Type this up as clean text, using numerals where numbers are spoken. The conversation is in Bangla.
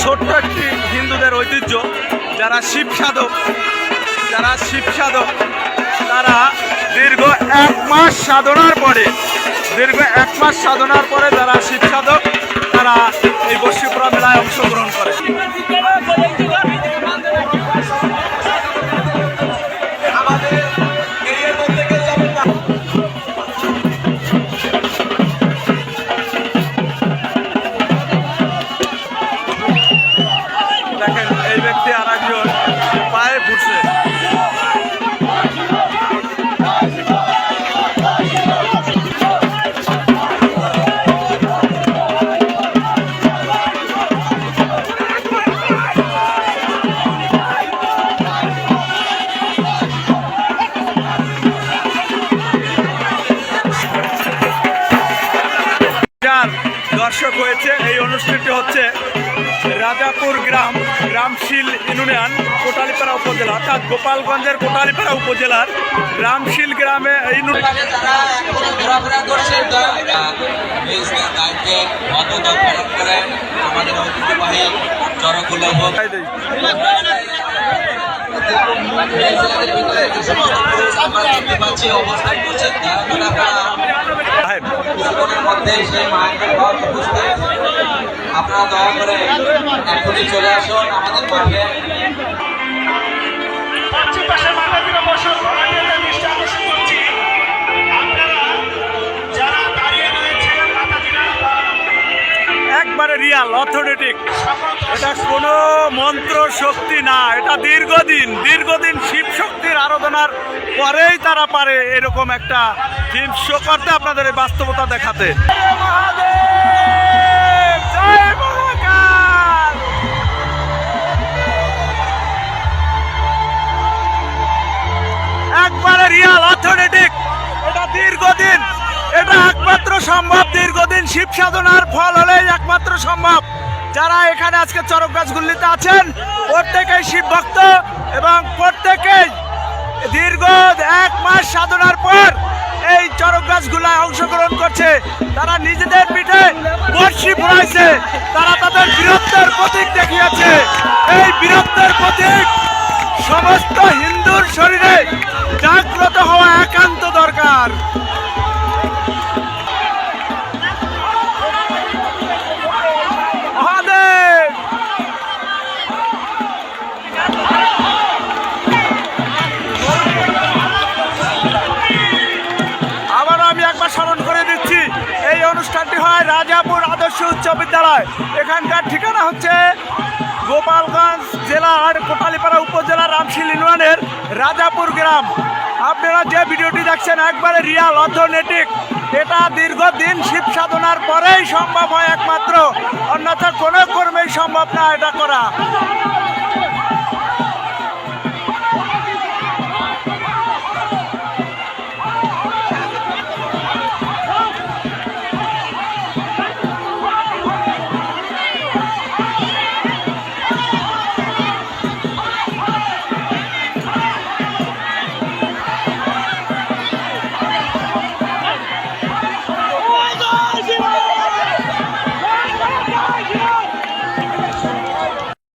ছোট্ট একটি হিন্দুদের ঐতিহ্য, যারা শিব সাধক তারা দীর্ঘ 1 মাস সাধনার পরে যারা শিব সাধক তারা এই বর্ষিপুরা মেলায় অংশগ্রহণ করে। দেখেন এই ব্যক্তি আর একজন পায়ে ঘুরছে। দর্শক হয়েছে এই অনুষ্ঠানটি হচ্ছে রাজাপুর গ্রাম, রামশীল ইউনিয়ন, কোটালীপাড়া উপজেলা, অর্থাৎ গোপালগঞ্জের কোটালীপাড়া উপজেলার রামশীল গ্রামে এই আপনারা দয়া করে এখনই চলে আসুন আমাদের মাঠে। একবারে রিয়াল অথেন্টিক, এটা কোনো মন্ত্র শক্তি না, এটা দীর্ঘদিন শিব শক্তির আরাধনার পরেই তারা পারে এরকম একটা ফিল্ম শো করতে, আপনাদের এই বাস্তবতা দেখাতে। একবারে রিয়াল অথেন্টিক, এটা দীর্ঘদিন, এটা একমাত্র সম্ভব, দীর্ঘদিন শিব সাধনার ফল হলেই একমাত্র সম্ভব। যারা এখানে আজকে চরক গাছগুলিতে আছেন প্রত্যেকেই শিব ভক্ত এবং প্রত্যেকেই দীর্ঘ 1 মাস সাধনার পর এই চরক গাছগুলায় অংশগ্রহণ করছে। তারা নিজেদের পিঠে বর্ষি ফুরাইছে, তারা তাদের বীরত্বের প্রতীক দেখিয়েছে। এই বীরত্বের প্রতীক সমস্ত হিন্দুর শরীরে জাগ্রত হওয়া একান্ত দরকার। স্মরণ করে দিচ্ছি, এই অনুষ্ঠানটি হয় রাজাপুর আদর্শ উচ্চ বিদ্যালয়। এখানকার ঠিকানা হচ্ছে গোপালগঞ্জ জেলার কোটালীপাড়া উপজেলার রামশীল ইউনিয়নের রাজাপুর গ্রাম। আপনারা যে ভিডিওটি দেখছেন একবারে রিয়াল অথেন্টিক, এটা দীর্ঘদিন শিব সাধনার পরেই সম্ভব হয় একমাত্র, অন্যথা কোনো কর্মেই সম্ভব না এটা করা।